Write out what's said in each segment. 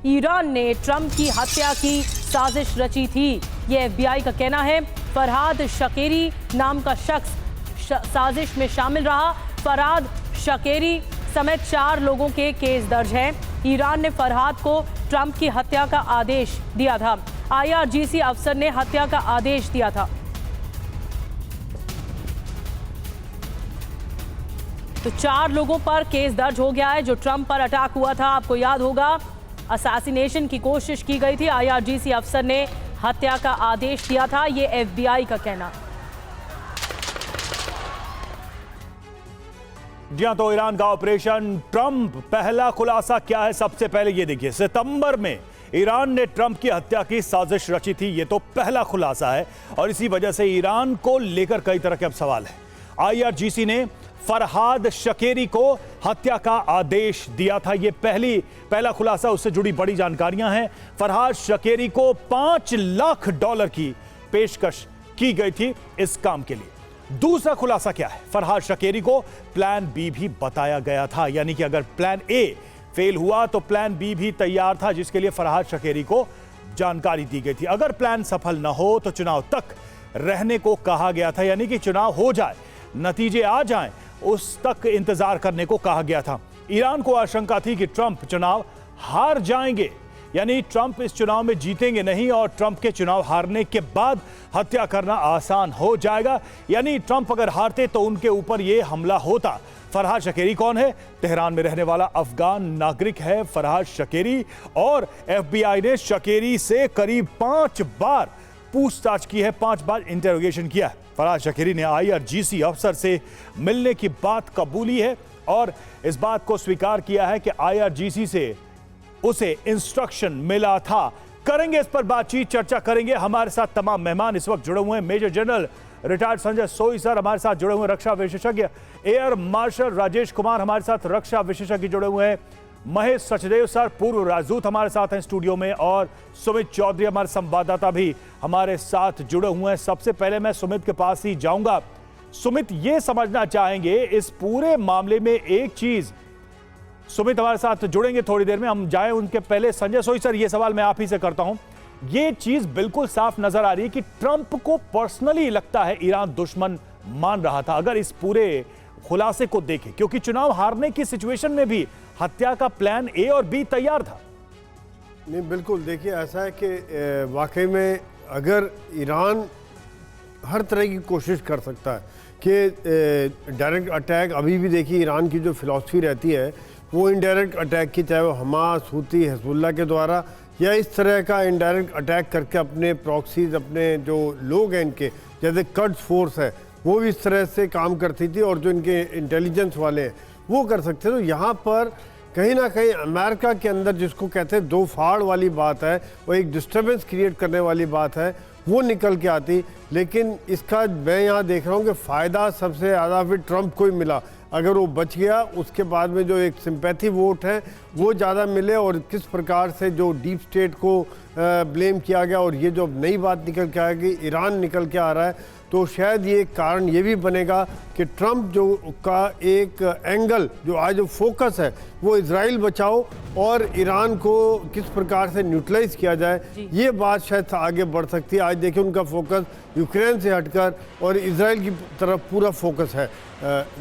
Iran ने Trump की हत्या की साजिश रची थी, ये FBI का कहना है। फरहाद शकेरी नाम का शख्स साजिश में शामिल रहा। फरहाद शकेरी समेत 4 लोगों के केस दर्ज हैं। ईरान ने फरहाद को ट्रंप की हत्या का आदेश दिया था। IRGC अफसर ने हत्या का आदेश दिया था। तो 4 लोगों पर केस दर्ज हो गया है। जो ट्रंप पर अटैक हुआ था, आपको याद होगा, असैसिनेशन की कोशिश की गई थी। IRGC अफसर ने हत्या का आदेश दिया था, ये FBI का कहना। जी हां, तो ईरान का ऑपरेशन ट्रंप, पहला खुलासा क्या है सबसे पहले ये देखिए। सितंबर में ईरान ने ट्रंप की हत्या की साजिश रची थी, ये तो पहला खुलासा है और इसी वजह से ईरान को लेकर कई तरह के अब सवाल है। IRGC ने फरहाद शकेरी को हत्या का आदेश दिया था, ये पहला खुलासा, उससे जुड़ी बड़ी जानकारियां हैं। फरहाद शकेरी को $5 लाख की पेशकश की गई थी इस काम के लिए। दूसरा खुलासा क्या है? फरहाद शकेरी को प्लान बी भी बताया गया था, यानी कि अगर प्लान ए फेल हुआ तो प्लान बी भी तैयार था, जिसके लिए फरहाद शकेरी को जानकारी दी गई थी। अगर प्लान सफल न हो तो चुनाव तक रहने को कहा गया था, यानी कि चुनाव हो जाए, नतीजे आ जाएं, उस तक इंतजार करने को कहा गया था। ईरान को आशंका थी कि ट्रंप चुनाव हार जाएंगे, यानी ट्रंप इस चुनाव में जीतेंगे नहीं और ट्रंप के चुनाव हारने के बाद हत्या करना आसान हो जाएगा, यानी ट्रंप अगर हारते तो उनके ऊपर यह हमला होता। फरहाद शकेरी कौन है? तेहरान में रहने वाला अफगान नागरिक है फरहाद शकेरी, और FBI ने शकेरी से करीब 5 बार पूछताछ की है, 5 बार इंटेरोगेशन किया है। फरहाद शकेरी ने IRGC अफसर से मिलने की बात कबूली है और इस बात को स्वीकार किया है कि IRGC से उसे इंस्ट्रक्शन मिला था। करेंगे इस पर बातचीत, चर्चा करेंगे। हमारे साथ तमाम मेहमान इस वक्त जुड़े हुए हैं। मेजर जनरल रिटायर्ड संजय सोई सर हमारे साथ जुड़े हुए हैं, रक्षा विशेषज्ञ। एयर मार्शल राजेश कुमार हमारे साथ, रक्षा विशेषज्ञ जुड़े हुए हैं। महेश सचदेव सर, पूर्व राजदूत हमारे साथ हैं स्टूडियो में, और सुमित चौधरी हमारे संवाददाता भी हमारे साथ जुड़े हुए हैं। सबसे पहले मैं सुमित के पास ही जाऊंगा। सुमित, ये समझना चाहेंगे इस पूरे मामले में एक चीज, सुमित हमारे साथ जुड़ेंगे थोड़ी देर में, हम जाएं उनके पहले संजय सोई सर, ये सवाल मैं आप ही से करता हूं। ये चीज बिल्कुल साफ नजर आ रही है कि ट्रंप को पर्सनली लगता है ईरान दुश्मन मान रहा था, अगर इस पूरे खुलासे को देखें, क्योंकि चुनाव हारने की सिचुएशन में भी हत्या का प्लान ए और बी तैयार था। नहीं, बिल्कुल, देखिए ऐसा है कि वाकई में अगर ईरान हर तरह की कोशिश कर सकता है कि डायरेक्ट अटैक, अभी भी देखिए ईरान की जो फिलॉसफी रहती है वो इनडायरेक्ट अटैक की, चाहे वो हमास, हूती, हिजबुल्लाह के द्वारा या इस तरह का इनडायरेक्ट अटैक करके अपने प्रॉक्सीज, अपने जो लोग हैं इनके, जैसे कर्ड्स फोर्स है, वो भी इस तरह से काम करती थी, और जो इनके इंटेलिजेंस वाले हैं वो कर सकते। तो यहाँ पर कहीं ना कहीं अमेरिका के अंदर जिसको कहते हैं दो फाड़ वाली बात है, वो एक डिस्टर्बेंस क्रिएट करने वाली बात है, वो निकल के आती। लेकिन इसका मैं यहाँ देख रहा हूँ कि फ़ायदा सबसे ज़्यादा फिर ट्रंप को ही मिला। अगर वो बच गया, उसके बाद में जो एक सिंपैथी वोट है वो ज़्यादा मिले, और किस प्रकार से जो डीप स्टेट को ब्लेम किया गया, और ये जो नई बात निकल के आएगी, ईरान निकल के आ रहा है, तो शायद ये कारण ये भी बनेगा कि ट्रंप जो का एक एंगल, जो आज जो फोकस है वो इजराइल बचाओ और ईरान को किस प्रकार से न्यूट्रलाइज किया जाए, ये बात शायद आगे बढ़ सकती है। आज देखिए उनका फोकस यूक्रेन से हटकर और इजराइल की तरफ पूरा फोकस है।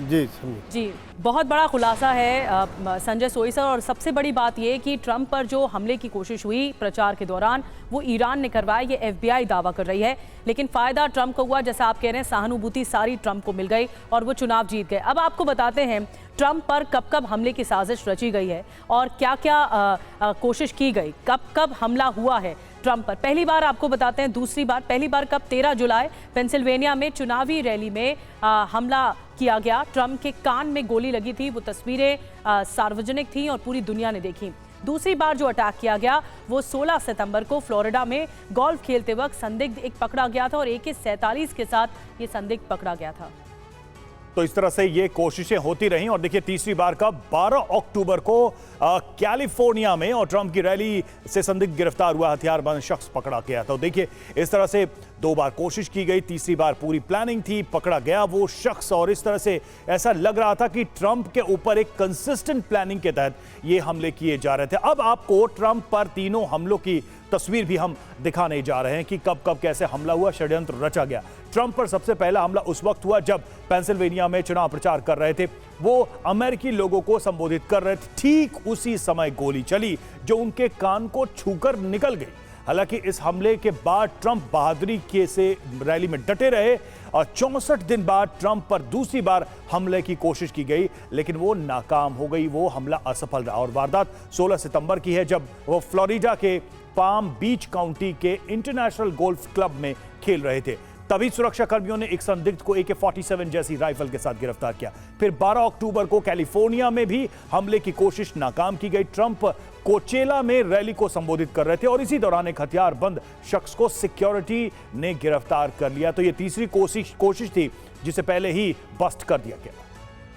जी, बहुत बड़ा खुलासा है संजय सोई सर, और सबसे बड़ी बात यह कि ट्रंप पर जो हमले की कोशिश हुई प्रचार के दौरान वो ईरान ने करवाया, ये FBI दावा कर रही है। लेकिन फायदा ट्रंप को हुआ, जैसा आप कह रहे हैं, सहानुभूति सारी ट्रंप को मिल गई और वो चुनाव जीत गए। अब आपको बताते हैं ट्रंप पर कब कब हमले की साजिश रची गई है और क्या क्या कोशिश की गई, कब कब हमला हुआ है ट्रंप पर। पहली बार आपको बताते हैं, दूसरी बार, पहली बार कब, 13 जुलाई पेंसिल्वेनिया में चुनावी रैली में हमला किया गया। ट्रंप के कान में गोली लगी थी, वो तस्वीरें सार्वजनिक थी और पूरी दुनिया ने देखी। दूसरी बार जो अटैक किया गया वो 16 सितंबर को फ्लोरिडा में गोल्फ खेलते वक्त संदिग्ध एक पकड़ा गया था और AK-47 के साथ ये संदिग्ध पकड़ा गया था। तो इस तरह से ये कोशिशें होती रहीं और देखिए तीसरी बार का 12 अक्टूबर को कैलिफोर्निया में और ट्रंप की रैली से संदिग्ध गिरफ्तार हुआ हथियारबंद शख्स पकड़ा गया। तो देखिए इस तरह से 2 बार कोशिश की गई, तीसरी बार पूरी प्लानिंग थी, पकड़ा गया वो शख्स और इस तरह से ऐसा लग रहा था कि ट्रंप के ऊपर एक कंसिस्टेंट प्लानिंग के तहत ये हमले किए जा रहे थे। अब आपको ट्रंप पर तीनों हमलों की तस्वीर भी हम दिखाने जा रहे हैं कि कब कब कैसे हमला हुआ, षड्यंत्र रचा गया। ट्रंप पर सबसे पहला हमला उस वक्त हुआ जब पेंसिल्वेनिया में चुनाव प्रचार कर रहे थे, वो अमेरिकी लोगों को संबोधित कर रहे थे। ठीक उसी समय गोली चली जो उनके कान को छूकर निकल गई। हालांकि इस हमले के बाद ट्रंप बहादुरी के से रैली में डटे रहे और 64 दिन बाद ट्रंप पर दूसरी बार हमले की कोशिश की गई, लेकिन वो नाकाम हो गई, वो हमला असफल रहा। और वारदात 16 सितंबर की है जब वो फ्लोरिडा के पाम बीच काउंटी के इंटरनेशनल गोल्फ क्लब में खेल रहे थे। तभी सुरक्षा कर्मियों ने एक संदिग्ध को AK-47 जैसी राइफल के साथ गिरफ्तार किया। फिर 12 अक्टूबर को कैलिफोर्निया में भी हमले की कोशिश नाकाम की गई। ट्रंप कोचेला में रैली को संबोधित कर रहे थे और इसी दौरान एक हथियारबंद शख्स को सिक्योरिटी ने गिरफ्तार कर लिया। तो यह तीसरी कोशिश थी जिसे पहले ही बस्ट कर दिया गया।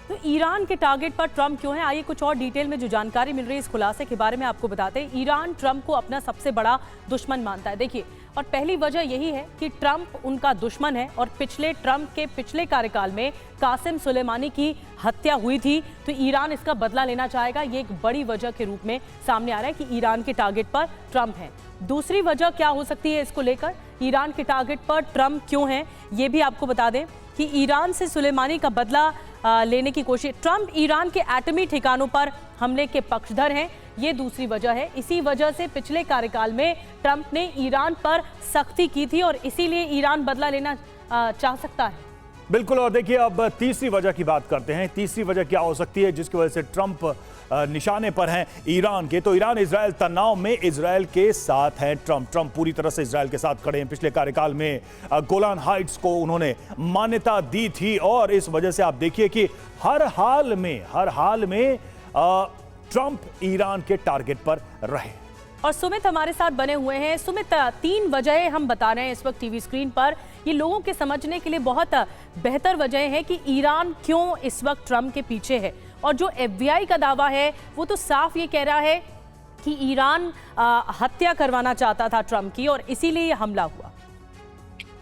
तो ईरान के टारगेट पर ट्रंप क्यों है, आइए कुछ और डिटेल में जो जानकारी मिल रही है इस खुलासे के बारे में आपको बताते हैं। ईरान ट्रंप को अपना सबसे बड़ा दुश्मन मानता है। देखिए, और पहली वजह यही है कि ट्रंप उनका दुश्मन है और ट्रंप के पिछले कार्यकाल में कासिम सुलेमानी की हत्या हुई थी, तो ईरान इसका बदला लेना चाहेगा। ये एक बड़ी वजह के रूप में सामने आ रहा है कि ईरान के टारगेट पर ट्रंप है। दूसरी वजह क्या हो सकती है इसको लेकर, ईरान के टारगेट पर ट्रंप क्यों है, ये भी आपको बता दें कि ईरान से सुलेमानी का बदला लेने की कोशिश। ट्रंप ईरान के एटमी ठिकानों पर हमले के पक्षधर हैं, ये दूसरी वजह है। इसी वजह से पिछले कार्यकाल में ट्रंप ने ईरान पर सख्ती की थी और इसीलिए ईरान बदला लेना चाह सकता है। बिल्कुल। और देखिए अब तीसरी वजह की बात करते हैं। तीसरी वजह क्या हो सकती है जिसकी वजह से ट्रंप निशाने पर हैं ईरान के? तो ईरान इजरायल तनाव में इजरायल के साथ हैं। ट्रंप पूरी तरह से इजरायल के साथ खड़े हैं। पिछले कार्यकाल में गोलान हाइट्स को उन्होंने मान्यता दी थी और इस वजह से आप देखिए कि हर हाल में ट्रंप ईरान के टारगेट पर रहे। और सुमित हमारे साथ बने हुए हैं। सुमित, 3 वजहें हम बता रहे हैं इस वक्त टीवी स्क्रीन पर, ये लोगों के समझने के लिए बहुत बेहतर वजह है कि ईरान क्यों इस वक्त ट्रंप के पीछे है। और जो FBI का दावा है वो तो साफ ये कह रहा है कि ईरान हत्या करवाना चाहता था ट्रंप की और इसीलिए ये हमला हुआ।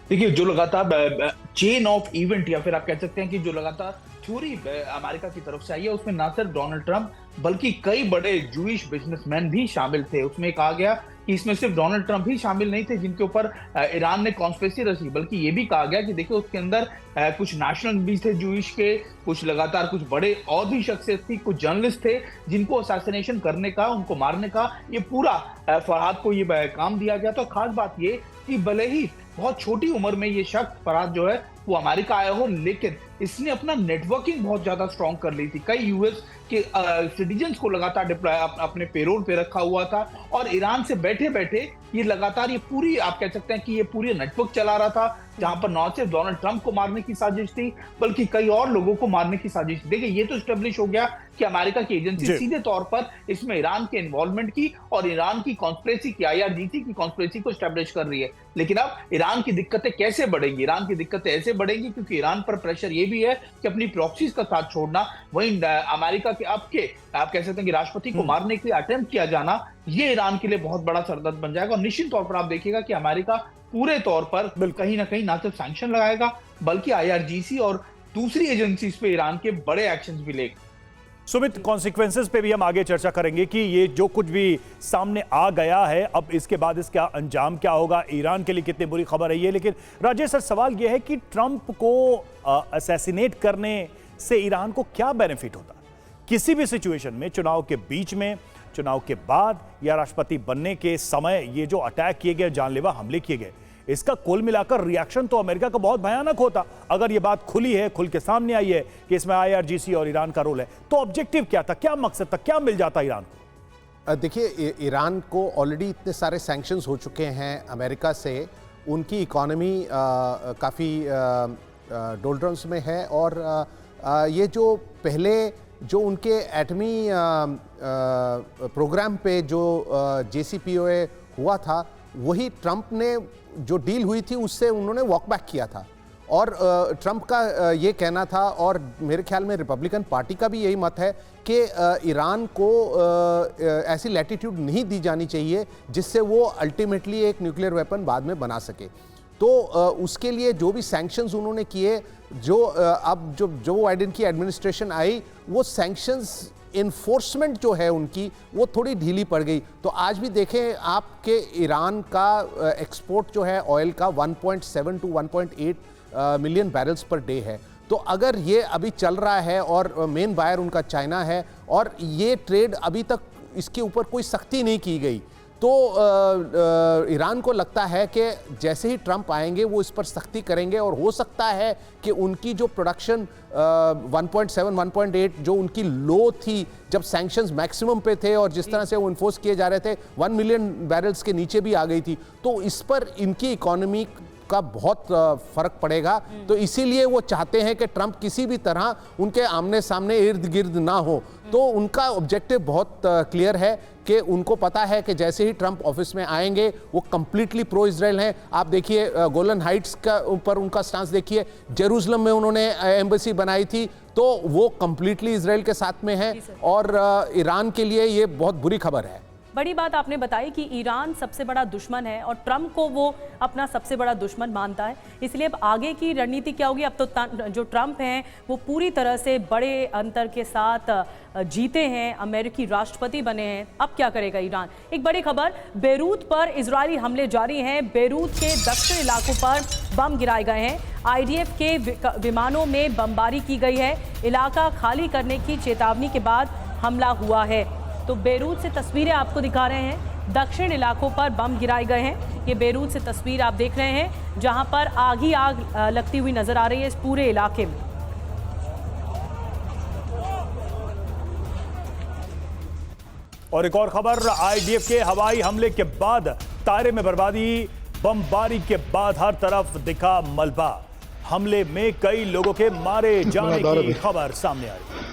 देखिए, जो लगातार चेन ऑफ इवेंट या फिर आप कह सकते हैं कि जो लगातार थ्योरी अमेरिका की तरफ से आई है, उसमें ना सिर्फ डोनाल्ड ट्रंप बल्कि कई बड़े जूइश बिजनेसमैन भी शामिल थे। उसमें कहा गया कि इसमें सिर्फ डोनाल्ड ट्रंप ही शामिल नहीं थे जिनके ऊपर ईरान ने कॉन्स्पिरेसी रची, बल्कि ये भी कहा गया कि देखिए उसके अंदर कुछ नेशनल भी थे जूइश के, कुछ लगातार कुछ बड़े और भी शख्सियत थी, कुछ जर्नलिस्ट थे जिनको असैसिनेशन करने का, उनको मारने का ये पूरा फरहाद को ये काम दिया गया। तो खास बात ये कि भले ही बहुत छोटी उम्र में ये शख्स फरहाद जो है वो अमेरिका आया हो, लेकिन इसने अपना नेटवर्किंग बहुत ज्यादा स्ट्रॉन्ग कर ली थी। कई यूएस के सिटीजन्स को लगातार अपने पेरोल पे रखा हुआ था और ईरान से बैठे बैठे ये लगातार ये पूरी आप कह सकते हैं कि ये पूरी नेटवर्क चला रहा था, जहां पर न सिर्फ डोनाल्ड ट्रंप को मारने की साजिश थी बल्कि कई और लोगों को मारने की साजिश थी। देखिए, ये तो स्टेब्लिश हो गया कि अमेरिका की एजेंसी सीधे तौर पर इसमें ईरान के इन्वॉल्वमेंट की और ईरान की कॉन्स्पिरेसी की, IRGC की कॉन्स्पिरेसी को स्टेब्लिश कर रही है। लेकिन अब ईरान की दिक्कतें कैसे बढ़ेंगी? ईरान की दिक्कतें ऐसे बढ़ेंगी क्योंकि ईरान पर प्रेशर ये भी है कि अपनी प्रॉक्सीज का साथ छोड़ना, वहीं अमेरिका के आप कह सकते हैं कि राष्ट्रपति को मारने के लिए अटेम्प्ट किया जाना, ये ईरान के लिए बहुत बड़ा सरदर्द बन जाएगा। और निश्चित तौर पर आप देखिएगा कि अमेरिका पूरे तौर पर कहीं ना कहीं ना सिर्फ सैंक्शन लगाएगा बल्कि IRGC और दूसरी एजेंसीज पे ईरान के बड़े एक्शंस भी लेगा। सुमित, कॉन्सिक्वेंसेस पे भी हम आगे चर्चा करेंगे कि ये जो कुछ भी सामने आ गया है अब इसके बाद इसका अंजाम क्या होगा, ईरान के लिए कितनी बुरी खबर है ये। लेकिन राजेश सर, सवाल ये है कि ट्रंप को असैसिनेट करने से ईरान को क्या बेनिफिट होता? किसी भी सिचुएशन में, चुनाव के बीच में, चुनाव के बाद या राष्ट्रपति बनने के समय ये जो अटैक किए गए, जानलेवा हमले किए गए, इसका कुल मिलाकर रिएक्शन तो अमेरिका का बहुत भयानक होता। अगर ये बात खुली है, खुल के सामने आई है कि इसमें IRGC और ईरान का रोल है, तो ऑब्जेक्टिव क्या था, क्या मकसद था, क्या मिल जाता ईरान को? देखिए, ईरान को ऑलरेडी इतने सारे सैंक्शंस हो चुके हैं अमेरिका से, उनकी इकोनॉमी काफ़ी डोल्ड्रम्स में है और ये जो पहले जो उनके एटमी प्रोग्राम पे जो JCPOA हुआ था, वही ट्रंप ने जो डील हुई थी उससे उन्होंने वॉक बैक किया था और ट्रंप का ये कहना था, और मेरे ख्याल में रिपब्लिकन पार्टी का भी यही मत है कि ईरान को ऐसी लैटिट्यूड नहीं दी जानी चाहिए जिससे वो अल्टीमेटली एक न्यूक्लियर वेपन बाद में बना सके। तो उसके लिए जो भी सैंक्शंस उन्होंने किए, जो अब जो बाइडेन की एडमिनिस्ट्रेशन आई, वो सैंक्शंस इन्फोर्समेंट जो है उनकी वो थोड़ी ढीली पड़ गई। तो आज भी देखें आपके ईरान का एक्सपोर्ट जो है ऑयल का 1.7 to 1.8 million barrels per day है। तो अगर ये अभी चल रहा है और मेन बायर उनका चाइना है और ये ट्रेड अभी तक इसके ऊपर कोई सख्ती नहीं की गई, तो ईरान को लगता है कि जैसे ही ट्रंप आएंगे वो इस पर सख्ती करेंगे और हो सकता है कि उनकी जो प्रोडक्शन 1.7 1.8 जो उनकी लो थी जब सैंक्शंस मैक्सिमम पे थे और जिस तरह से वो इन्फोर्स किए जा रहे थे 1 मिलियन बैरल्स के नीचे भी आ गई थी, तो इस पर इनकी इकोनॉमी का बहुत फर्क पड़ेगा। तो इसीलिए वो चाहते हैं कि ट्रंप किसी भी तरह उनके आमने सामने इर्द गिर्द ना हो। तो उनका ऑब्जेक्टिव बहुत क्लियर है कि उनको पता है कि जैसे ही ट्रंप ऑफिस में आएंगे वो कंप्लीटली प्रो इजराइल हैं। आप देखिए गोलन हाइट्स का ऊपर उनका स्टांस देखिए, जेरूसलम में उन्होंने एम्बेसी बनाई थी, तो वो कंप्लीटली इजराइल के साथ में है और ईरान के लिए ये बहुत बुरी खबर है। बड़ी बात आपने बताई कि ईरान सबसे बड़ा दुश्मन है और ट्रंप को वो अपना सबसे बड़ा दुश्मन मानता है। इसलिए अब आगे की रणनीति क्या होगी? अब तो जो ट्रंप हैं वो पूरी तरह से बड़े अंतर के साथ जीते हैं, अमेरिकी राष्ट्रपति बने हैं। अब क्या करेगा ईरान? एक बड़ी खबर, बेरूत पर इजरायली हमले जारी हैं। बेरूत के दक्षिण इलाकों पर बम गिराए गए हैं। IDF के विमानों में बमबारी की गई है। इलाका खाली करने की चेतावनी के बाद हमला हुआ है। तो बेरूत से तस्वीरें आपको दिखा रहे हैं। दक्षिण इलाकों पर बम गिराए गए हैं। ये बेरूत से तस्वीर आप देख रहे हैं जहां पर आग ही आग लगती हुई नजर आ रही है इस पूरे इलाके में। और एक और खबर, IDF के हवाई हमले के बाद तारे में बर्बादी, बमबारी के बाद हर तरफ दिखा मलबा। हमले में कई लोगों के मारे जाने की खबर सामने आ रही है।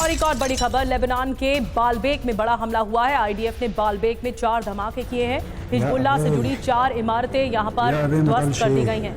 और एक और बड़ी खबर, लेबनान के बालबेक में बड़ा हमला हुआ है। IDF ने बालबेक में 4 धमाके किए हैं। हिजबुल्लाह से जुड़ी 4 इमारतें यहां पर ध्वस्त कर दी गई हैं।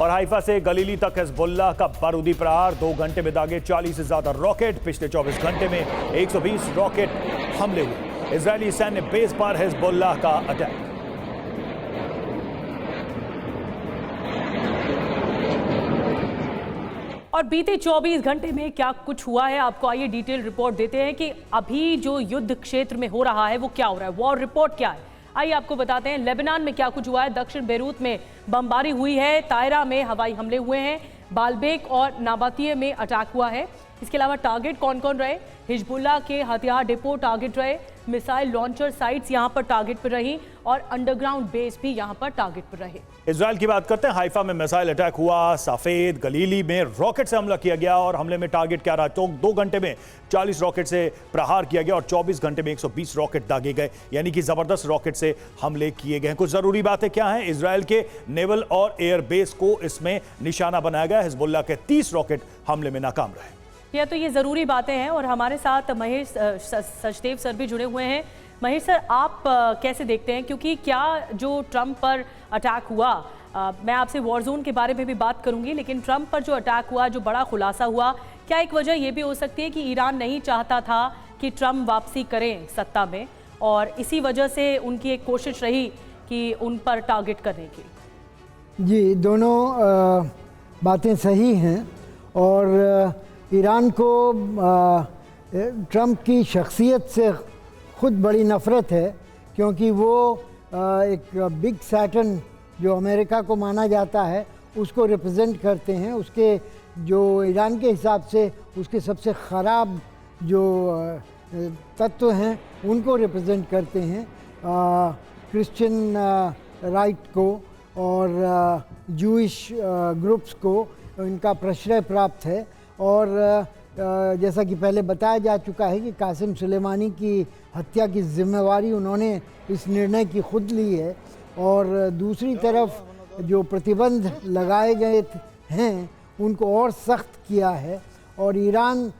और हाइफा से गलीली तक हिजबुल्लाह का बारूदी प्रहार, 2 घंटे में दागे 40 से ज्यादा रॉकेट। पिछले 24 घंटे में 120 रॉकेट हमले हुए। इजरायली सैन्य बेस पर हिजबुल्लाह का अटैक। और बीते 24 घंटे में क्या कुछ हुआ है आपको आइए डिटेल रिपोर्ट देते हैं कि अभी जो युद्ध क्षेत्र में हो रहा है वो क्या हो रहा है, वॉर रिपोर्ट क्या है। आइए आपको बताते हैं लेबनान में क्या कुछ हुआ है। दक्षिण बेरूत में बमबारी हुई है, तायरा में हवाई हमले हुए हैं, बालबेक और नाबातिये में अटैक हुआ है। इसके अलावा टारगेट कौन कौन रहे? हिजबुल्लाह के हथियार डिपो टारगेट रहे, मिसाइल लॉन्चर साइट्स यहां पर टारगेट पर रही और अंडरग्राउंड बेस भी यहां पर टारगेट पर रहे। इजराइल की बात करते हैं। हाइफा में मिसाइल अटैक हुआ, सफेद गलीली में रॉकेट से हमला किया गया और हमले में टारगेट क्या रहा? तो 2 घंटे में 40 रॉकेट से प्रहार किया गया और 24 घंटे में 120 रॉकेट दागे गए, यानी कि जबरदस्त रॉकेट से हमले किए गए। कुछ जरूरी बातें क्या हैं? इजराइल के नेवल और एयर बेस को इसमें निशाना बनाया गया। हिजबुल्लाह के 30 रॉकेट हमले में नाकाम रहे। तो ये ज़रूरी बातें हैं और हमारे साथ महेश सचदेव सर भी जुड़े हुए हैं। महेश सर, आप कैसे देखते हैं, क्योंकि क्या जो ट्रंप पर अटैक हुआ, मैं आपसे वॉर जोन के बारे में भी बात करूंगी, लेकिन ट्रंप पर जो अटैक हुआ, जो बड़ा खुलासा हुआ, क्या एक वजह ये भी हो सकती है कि ईरान नहीं चाहता था कि ट्रंप वापसी करें सत्ता में और इसी वजह से उनकी एक कोशिश रही कि उन पर टारगेट करने की? जी, दोनों बातें सही हैं और ईरान को ट्रंप की शख्सियत से ख़ुद बड़ी नफ़रत है, क्योंकि वो एक बिग सैटन जो अमेरिका को माना जाता है उसको रिप्रेजेंट करते हैं। उसके जो ईरान के हिसाब से उसके सबसे ख़राब जो तत्व हैं उनको रिप्रेजेंट करते हैं, क्रिश्चियन राइट को और जूइश ग्रुप्स को इनका प्रश्रय प्राप्त है। और जैसा कि पहले बताया जा चुका है कि कासिम सुलेमानी की हत्या की जिम्मेवारी उन्होंने इस निर्णय की खुद ली है। और दूसरी तरफ जो प्रतिबंध लगाए गए हैं उनको और सख्त किया है। और ईरान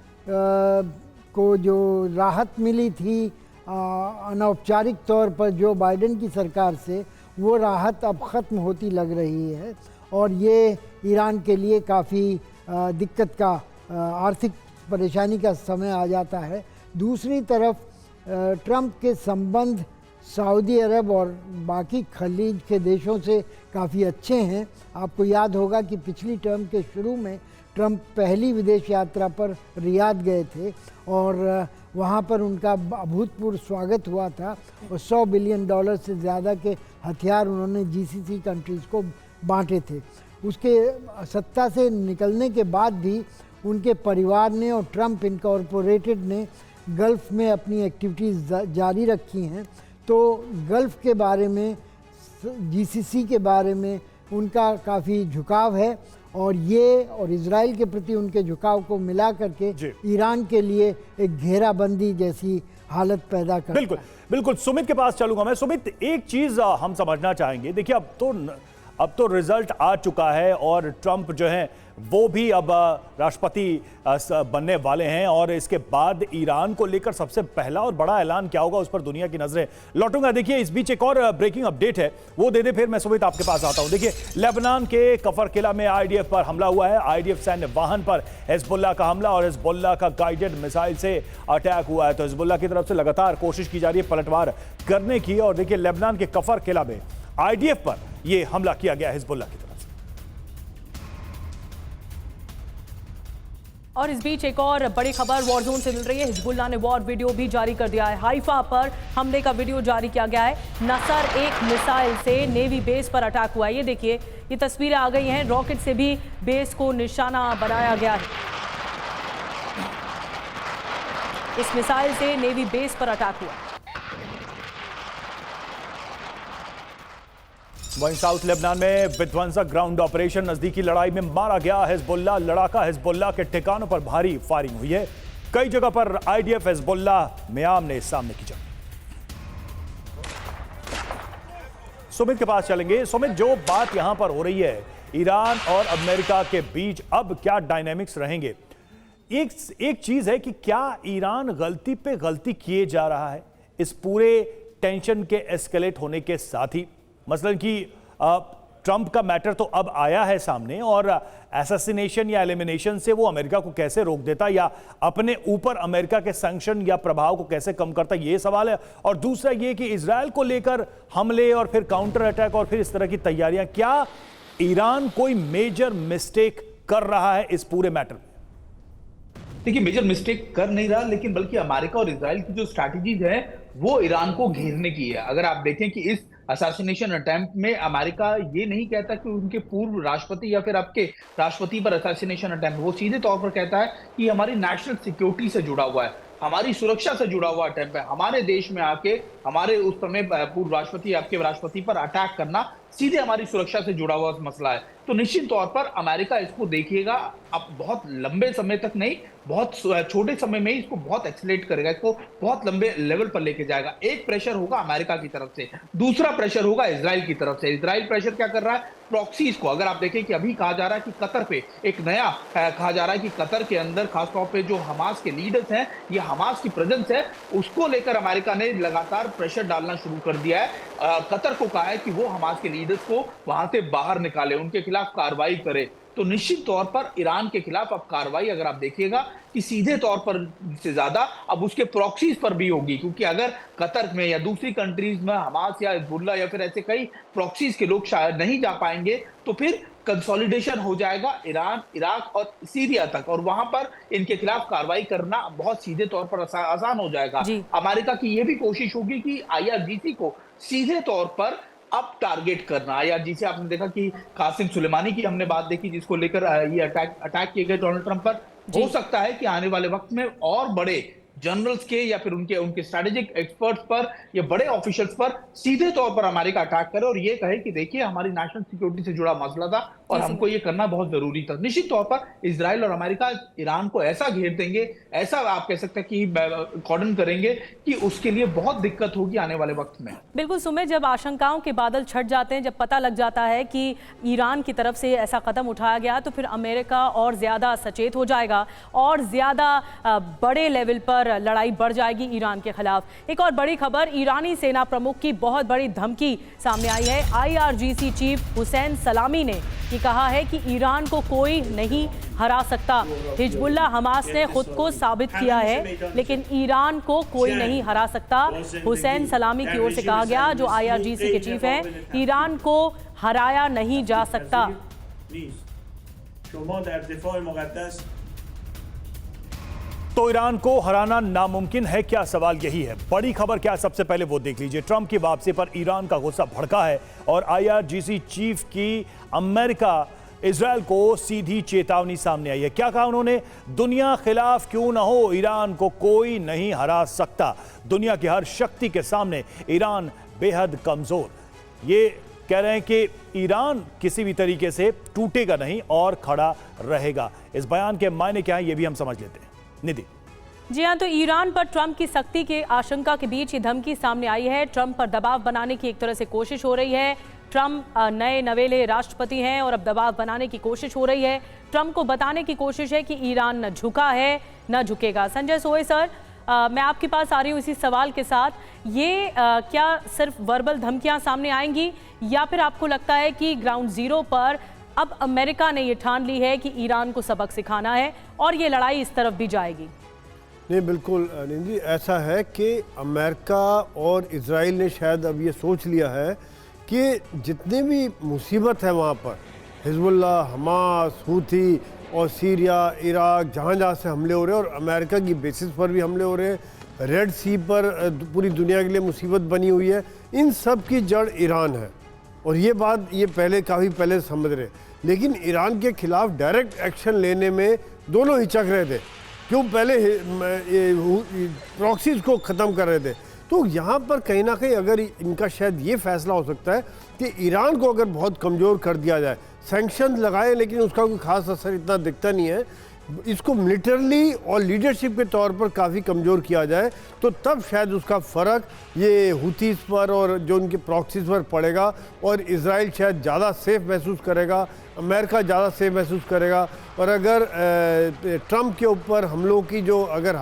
को जो राहत मिली थी अनौपचारिक तौर पर जो बाइडेन की सरकार से, वो राहत अब ख़त्म होती लग रही है और ये ईरान के लिए काफ़ी दिक्कत का आर्थिक परेशानी का समय आ जाता है। दूसरी तरफ ट्रंप के संबंध सऊदी अरब और बाकी खलीज के देशों से काफ़ी अच्छे हैं। आपको याद होगा कि पिछली टर्म के शुरू में ट्रंप पहली विदेश यात्रा पर रियाद गए थे और वहाँ पर उनका अभूतपूर्व स्वागत हुआ था और $100 बिलियन से ज़्यादा के हथियार उन्होंने जीसीसी कंट्रीज़ को बांटे थे। उसके सत्ता से निकलने के बाद भी उनके परिवार ने और ट्रंप इनकॉर्पोरेटेड ने गल्फ़ में अपनी एक्टिविटीज़ जारी रखी हैं। तो गल्फ़ के बारे में, जीसीसी के बारे में उनका काफ़ी झुकाव है और ये और इजराइल के प्रति उनके झुकाव को मिला करके ईरान के लिए एक घेराबंदी जैसी हालत पैदा करता है। बिल्कुल सुमित के पास चलूंगा मैं। सुमित, एक चीज हम समझना चाहेंगे, देखिए अब तो रिजल्ट आ चुका है और ट्रंप जो है वो भी अब राष्ट्रपति बनने वाले हैं और इसके बाद ईरान को लेकर सबसे पहला और बड़ा ऐलान क्या होगा उस पर दुनिया की नजरें लौटूंगा। देखिए इस बीच एक और ब्रेकिंग अपडेट है, वो दे दे फिर मैं सुमित आपके पास आता हूं। देखिए लेबनान के कफर किला में आईडीएफ पर हमला हुआ है। आईडीएफ सैन्य वाहन पर हिजबुल्लाह का हमला और हिजबुल्लाह का गाइडेड मिसाइल से अटैक हुआ है। तो हिजबुल्लाह की तरफ से लगातार कोशिश की जा रही है पलटवार करने की और देखिए लेबनान के कफर किला में आईडीएफ पर यह हमला किया गया हिजबुल्लाह की तरफ से। और इस बीच एक और बड़ी खबर वॉर जोन से मिल रही है। हिजबुल्लाह ने वॉर वीडियो भी जारी कर दिया है। हाइफा पर हमले का वीडियो जारी किया गया है। नसर एक मिसाइल से नेवी बेस पर अटैक हुआ है। ये देखिए, ये तस्वीरें आ गई हैं। रॉकेट से भी बेस को निशाना बनाया गया है। इस मिसाइल से नेवी बेस पर अटैक हुआ। वहीं साउथ लेबनान में विध्वंसक ग्राउंड ऑपरेशन, नजदीकी लड़ाई में मारा गया हिजबुल्लाह लड़ाका। हिजबुल्लाह के ठिकानों पर भारी फायरिंग हुई है। कई जगह पर आईडीएफ हिजबुल्लाह में आमने सामने की जंग। सुमित के पास चलेंगे। सुमित, जो बात यहां पर हो रही है ईरान और अमेरिका के बीच, अब क्या डायनेमिक्स रहेंगे? एक चीज है कि क्या ईरान गलती पे गलती किए जा रहा है इस पूरे टेंशन के एस्केलेट होने के साथ ही? मसलन कि ट्रंप का मैटर तो अब आया है सामने और असैसिनेशन या एलिमिनेशन से वो अमेरिका को कैसे रोक देता या अपने ऊपर अमेरिका के सैंक्शन या प्रभाव को कैसे कम करता, ये सवाल है। और दूसरा ये कि इजराइल को लेकर हमले और फिर काउंटर अटैक और फिर इस तरह की तैयारियां, क्या ईरान कोई मेजर मिस्टेक कर रहा है इस पूरे मैटर में? देखिए, मेजर मिस्टेक कर नहीं रहा, लेकिन बल्कि अमेरिका और इजराइल की जो स्ट्रैटेजीज है वो ईरान को घेरने की है। अगर आप देखें कि इस असैसिनेशन अटेम्प्ट में अमेरिका ये नहीं कहता कि उनके पूर्व राष्ट्रपति या फिर आपके राष्ट्रपति पर असैसिनेशन अटेम्प्ट, वो सीधे तौर पर कहता है कि हमारी नेशनल सिक्योरिटी से जुड़ा हुआ है, हमारी सुरक्षा से जुड़ा हुआ अटेम्प्ट है। हमारे देश में आके हमारे उस समय पूर्व राष्ट्रपति आपके राष्ट्रपति पर अटैक करना सीधे हमारी सुरक्षा से जुड़ा हुआ मसला है। तो निश्चित तौर पर अमेरिका इसको देखिएगा, अब बहुत लंबे समय तक नहीं, बहुत छोटे समय में ही इसको बहुत एक्सीलरेट करेगा, इसको बहुत लंबे लेवल पर लेके जाएगा। एक प्रेशर होगा अमेरिका की तरफ से, दूसरा प्रेशर होगा इजराइल की तरफ से। इजराइल प्रेशर क्या कर रहा है? प्रॉक्सीज को, अगर आप देखें कि अभी कहा जा रहा है कि कतर पे एक नया कहा जा रहा है कि कतर के अंदर खासतौर पे जो हमास के लीडर्स हैं, ये हमास की प्रेजेंस है, उसको लेकर अमेरिका ने लगातार प्रेशर डालना शुरू कर दिया है। कतर को कहा है कि वो हमास के लीडर्स को वहां से बाहर निकाले, उनके खिलाफ कार्रवाई करे। तो निश्चित तौर पर ईरान के खिलाफ अब कार्रवाई अगर आप देखिएगा कि सीधे तौर पर से ज्यादा अब उसके प्रॉक्सीज पर भी होगी, क्योंकि अगर कतर में या दूसरी कंट्रीज में हमास या हिजबुल्लाह या फिर ऐसे कई प्रॉक्सीज के लोग शायद नहीं जा पाएंगे, तो फिर कंसोलिडेशन हो जाएगा ईरान, इराक और सीरिया तक, और वहां पर इनके खिलाफ कार्रवाई करना बहुत सीधे तौर पर आसान हो जाएगा। अमेरिका की यह भी कोशिश होगी कि IRGC को सीधे तौर पर अब टारगेट करना। IRGC आपने देखा कि कासिम सुलेमानी की हमने बात देखी, जिसको लेकर ये अटैक किए गए डोनाल्ड ट्रंप पर। हो सकता है कि आने वाले वक्त में और बड़े जनरल्स के या फिर उनके स्ट्रेटेजिक एक्सपर्ट्स पर या बड़े ऑफिशियल्स पर सीधे तौर पर अमेरिका अटैक करे और ये कहे कि देखिए हमारी नेशनल सिक्योरिटी से जुड़ा मसला था और हमको ये करना बहुत जरूरी था। निश्चित तौर पर इजराइल और अमेरिका ईरान को ऐसा घेर देंगे, ऐसा आप कह सकते हैं कि कॉर्डन करेंगे कि उसके लिए बहुत दिक्कत होगी आने वाले वक्त में। बिल्कुल सुमित, जब आशंकाओं के बादल छट जाते हैं, जब पता लग जाता है कि ईरान की तरफ से ऐसा कदम उठाया गया, तो फिर अमेरिका और ज्यादा सचेत हो जाएगा और ज्यादा बड़े लेवल पर लड़ाई बढ़ जाएगी ईरान के खिलाफ। एक और बड़ी खबर, ईरानी सेना प्रमुख की बहुत बड़ी धमकी सामने आई है। IRGC चीफ हुसैन सलामी ने ये कहा है कि ईरान को कोई नहीं हरा सकता। हिजबुल्लाह हमास ने खुद को साबित किया है, लेकिन ईरान को कोई नहीं हरा सकता। हुसैन सलामी की ओर से कहा गया, जो IRGC के चीफ हैं, ईरान को हराया नहीं जा सकता। तो ईरान को हराना नामुमकिन है क्या? सवाल यही है। बड़ी खबर क्या? सबसे पहले वो देख लीजिए। ट्रंप की वापसी पर ईरान का गुस्सा भड़का है और IRGC चीफ की अमेरिका इजराइल को सीधी चेतावनी सामने आई है। क्या कहा उन्होंने? दुनिया खिलाफ क्यों ना हो, ईरान को कोई नहीं हरा सकता। दुनिया की हर शक्ति के सामने ईरान बेहद कमजोर। ये कह रहे हैं कि ईरान किसी भी तरीके से टूटेगा नहीं और खड़ा रहेगा। इस बयान के मायने क्या है ये भी हम समझ लेते हैं। निधि। जी हाँ, तो ईरान पर ट्रंप की सख्ती के आशंका के बीच ये धमकी सामने आई है। ट्रंप पर दबाव बनाने की एक तरह से कोशिश हो रही है। ट्रंप नए नवेले राष्ट्रपति हैं और अब दबाव बनाने की कोशिश हो रही है। ट्रंप को बताने की कोशिश है कि ईरान न झुका है न झुकेगा। संजय सोए सर, मैं आपके पास आ रही हूँ इसी सवाल के साथ। ये क्या सिर्फ वर्बल धमकियाँ सामने आएंगी या फिर आपको लगता है कि ग्राउंड जीरो पर अब अमेरिका ने ये ठान ली है कि ईरान को सबक सिखाना है और ये लड़ाई इस तरफ भी जाएगी? नहीं, बिल्कुल निधि, ऐसा है कि अमेरिका और इजराइल ने शायद अब ये सोच लिया है कि जितने भी मुसीबत है वहाँ पर, हिजबुल्लाह, हमास, हूथी और सीरिया, इराक, जहाँ जहाँ से हमले हो रहे हैं और अमेरिका की बेसिस पर भी हमले हो रहे हैं, रेड सी पर पूरी दुनिया के लिए मुसीबत बनी हुई है, इन सब की जड़ ईरान है। और ये बात ये काफ़ी पहले समझ रहे, लेकिन ईरान के खिलाफ डायरेक्ट एक्शन लेने में दोनों हिचक रहे थे। क्यों? पहले प्रॉक्सीज को ख़त्म कर रहे थे। तो यहाँ पर कहीं ना कहीं अगर इनका शायद ये फैसला हो सकता है कि ईरान को अगर बहुत कमज़ोर कर दिया जाए, सैंक्शन लगाए लेकिन उसका कोई ख़ास असर इतना दिखता नहीं है, इसको मिलिटरली और लीडरशिप के तौर पर काफ़ी कमज़ोर किया जाए, तो तब शायद उसका फ़र्क ये हुतीस पर और जो उनके प्रॉक्सीज पर पड़ेगा और इजराइल शायद ज़्यादा सेफ महसूस करेगा, अमेरिका ज़्यादा सेफ महसूस करेगा। और अगर ट्रंप के ऊपर हमलों की जो अगर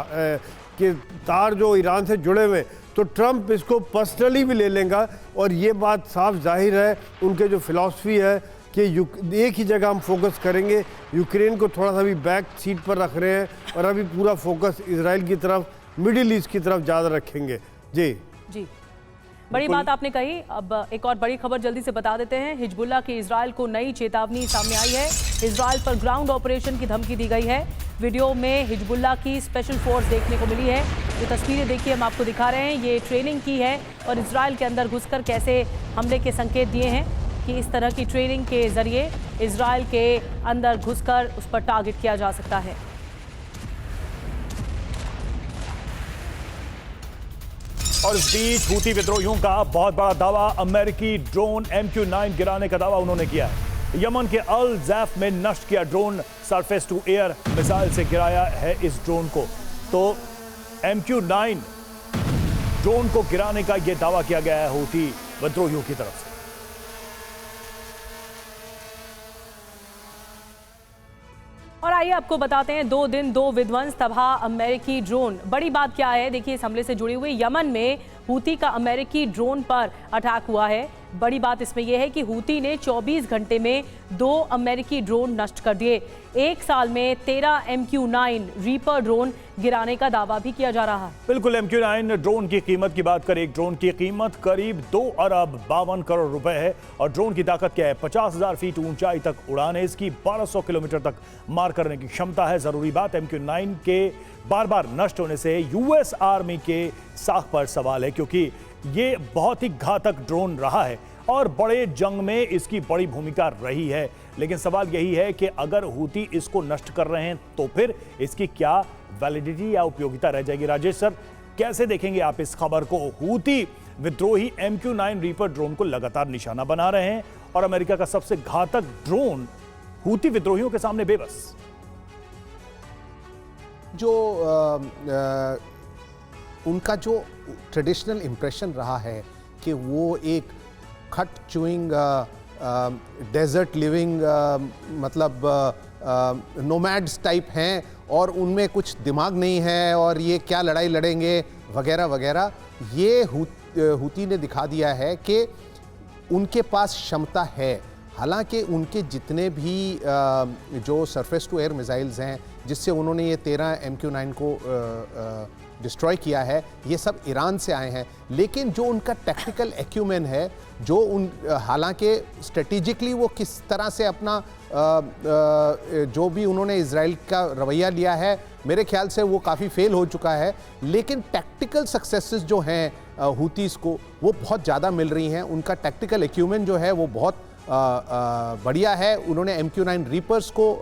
के तार जो ईरान से जुड़े हुए, तो ट्रंप इसको पर्सनली भी ले लेगा। और ये बात साफ जाहिर है, उनके जो फिलॉसफी है कि एक ही जगह हम फोकस करेंगे। यूक्रेन को थोड़ा सा भी बैक सीट पर रख रहे हैं और अभी पूरा फोकस इजराइल की तरफ, मिडिल ईस्ट की तरफ ज़्यादा रखेंगे। जी बड़ी बात आपने कही। अब एक और बड़ी खबर जल्दी से बता देते हैं। हिजबुल्लाह की इजराइल को नई चेतावनी सामने आई है। इजराइल पर ग्राउंड ऑपरेशन की धमकी दी गई है। वीडियो में हिजबुल्लाह की स्पेशल फोर्स देखने को मिली है। जो तस्वीरें देखिए हम आपको दिखा रहे हैं, ये ट्रेनिंग की है और इजराइल के अंदर घुसकर कैसे हमले के संकेत दिए हैं कि इस तरह की ट्रेनिंग के जरिए इजराइल के अंदर घुसकर उस पर टारगेट किया जा सकता है। और इस बीच हूती विद्रोहियों का बहुत बड़ा दावा, अमेरिकी ड्रोन MQ-9 गिराने का दावा उन्होंने किया है। यमन के अल जैफ में नष्ट किया drone, surface to air missile से गिराया है इस ड्रोन को। तो MQ-9 ड्रोन को गिराने का यह दावा किया गया है हूती विद्रोहियों की तरफ से। और आइए आपको बताते हैं, 2 दिन 2 विध्वंस, तबाह अमेरिकी ड्रोन। बड़ी बात क्या है, देखिए इस हमले से जुड़ी हुई, यमन में हूती का अमेरिकी ड्रोन पर अटैक हुआ है। बड़ी बात इसमें यह है कि हूती ने 24 घंटे में 2 अमेरिकी ड्रोन नष्ट कर दिए। एक साल में 13 MQ-9 रीपर ड्रोन गिराने का दावा भी किया जा रहा है। बिल्कुल, MQ-9 ड्रोन की कीमत की बात करें, एक ड्रोन की कीमत करीब 2 अरब 52 करोड़ रुपए है। और ड्रोन की ताकत क्या है? 50,000 फीट ऊंचाई तक उड़ान है इसकी, 1200 किलोमीटर तक मार करने की क्षमता है। जरूरी बात, MQ-9 के बार बार नष्ट होने से US आर्मी के साख पर सवाल है, क्योंकि ये बहुत ही घातक ड्रोन रहा है और बड़े जंग में इसकी बड़ी भूमिका रही है। लेकिन सवाल यही है कि अगर हूती इसको नष्ट कर रहे हैं तो फिर इसकी क्या वैलिडिटी या उपयोगिता रह जाएगी? राजेश सर, कैसे देखेंगे आप इस खबर को? हूती विद्रोही MQ-9 रीपर ड्रोन को लगातार निशाना बना रहे हैं और अमेरिका का सबसे घातक ड्रोन हूती विद्रोहियों के सामने बेबस। जो उनका जो ट्रेडिशनल इम्प्रेशन रहा है कि वो एक खट चूइंग डेजर्ट लिविंग मतलब नोमैड्स टाइप हैं और उनमें कुछ दिमाग नहीं है और ये क्या लड़ाई लड़ेंगे वगैरह वगैरह, ये हूती ने दिखा दिया है कि उनके पास क्षमता है। हालांकि उनके जितने भी जो सरफेस टू एयर मिसाइल्स हैं जिससे उन्होंने ये 13 MQ-9 को डिस्ट्रॉय किया है, ये सब ईरान से आए हैं। लेकिन जो उनका टैक्टिकल एक्यूमेन है, जो हालांकि स्ट्रेटेजिकली वो किस तरह से अपना जो भी उन्होंने इजराइल का रवैया लिया है, मेरे ख्याल से वो काफ़ी फेल हो चुका है। लेकिन टैक्टिकल सक्सेसेस जो हैं हूतीस को, वो बहुत ज़्यादा मिल रही हैं। उनका टैक्टिकल एक्यूमेन जो है वो बहुत बढ़िया है। उन्होंने MQ-9 रीपर्स को